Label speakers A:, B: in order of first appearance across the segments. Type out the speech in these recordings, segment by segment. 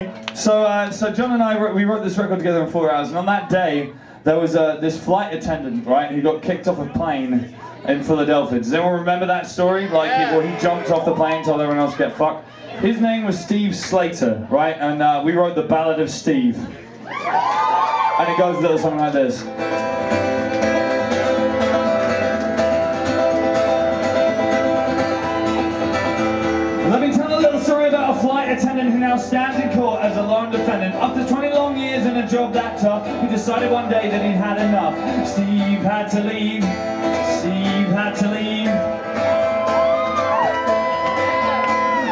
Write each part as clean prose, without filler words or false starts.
A: So John and I, we wrote this record together in 4 hours, and on that day, there was this flight attendant, right, who got kicked off a plane in Philadelphia. Does anyone remember that story? Like, where he jumped off the plane, told everyone else to get fucked. His name was Steve Slater, right, and we wrote the Ballad of Steve. And it goes a little something like this. Let me tell a little story about a flight attendant who now stands in court as a lone defendant. After 20 long years in a job that tough, he decided one day that he'd had enough. Steve had to leave. Steve had to leave.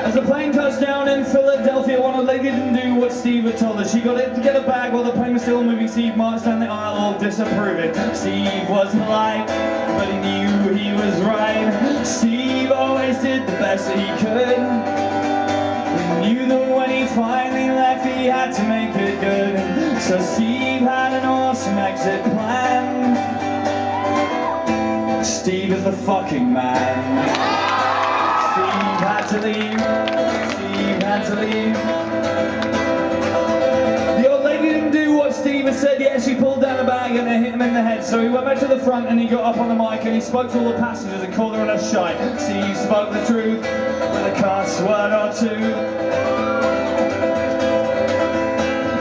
A: As the plane touched down in Philadelphia, one lady didn't do what Steve had told her. She got in to get a bag while the plane was still moving. Steve marched down the aisle all disapproving. Steve was polite, but he knew he was right. Steve always did the best that he could. He knew that when he finally left, he had to make it good. So Steve had an awesome exit plan. Steve is the fucking man. Steve had to leave. Steve had to leave. The old lady didn't do what Steve had said yet. She pulled down a bag and it hit him in the head. So he went back to the front and he got up on the mic and he spoke to all the passengers and called everyone a shite. Steve spoke the truth with a cuss word or two.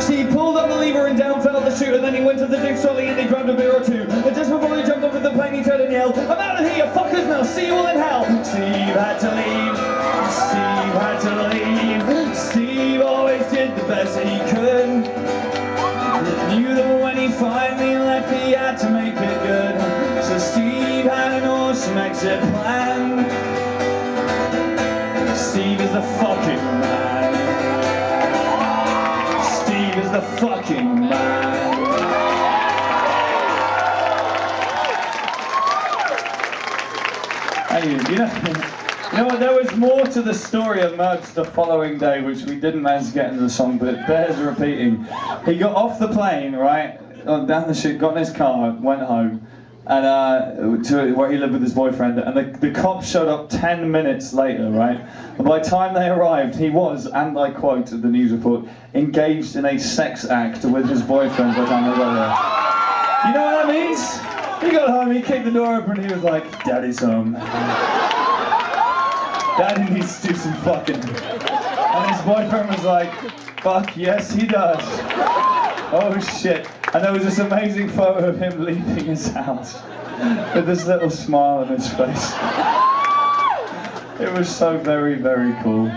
A: Steve pulled up the lever and down fell the chute, and then he went to the Dick's trolley and he grabbed a beer or two. And just before he jumped off of the plane, he turned and yelled, "I'm out of here, you fuckers, now see you all in hell." Steve had to leave. Steve had to leave. Steve always did the best that he could. He knew that when he finally left, he had to make it good. So Steve had an awesome exit plan. Steve is the fucking man. Steve is the fucking man. Thank you. You know what, there was more to the story emerged the following day, which we didn't manage to get into the song, but it bears repeating. He got off the plane, right, down the chute, got in his car, went home, and to where he lived with his boyfriend, and the cops showed up 10 minutes later, right? And by the time they arrived, he was, and I quote the news report, engaged in a sex act with his boyfriend by the time they got there. You know what that means? He got home, he kicked the door open, and he was like, "Daddy's home. Daddy needs to do some fucking." And his boyfriend was like, "Fuck, yes he does." Oh shit. And there was this amazing photo of him leaving his house with this little smile on his face. It was so very, very cool.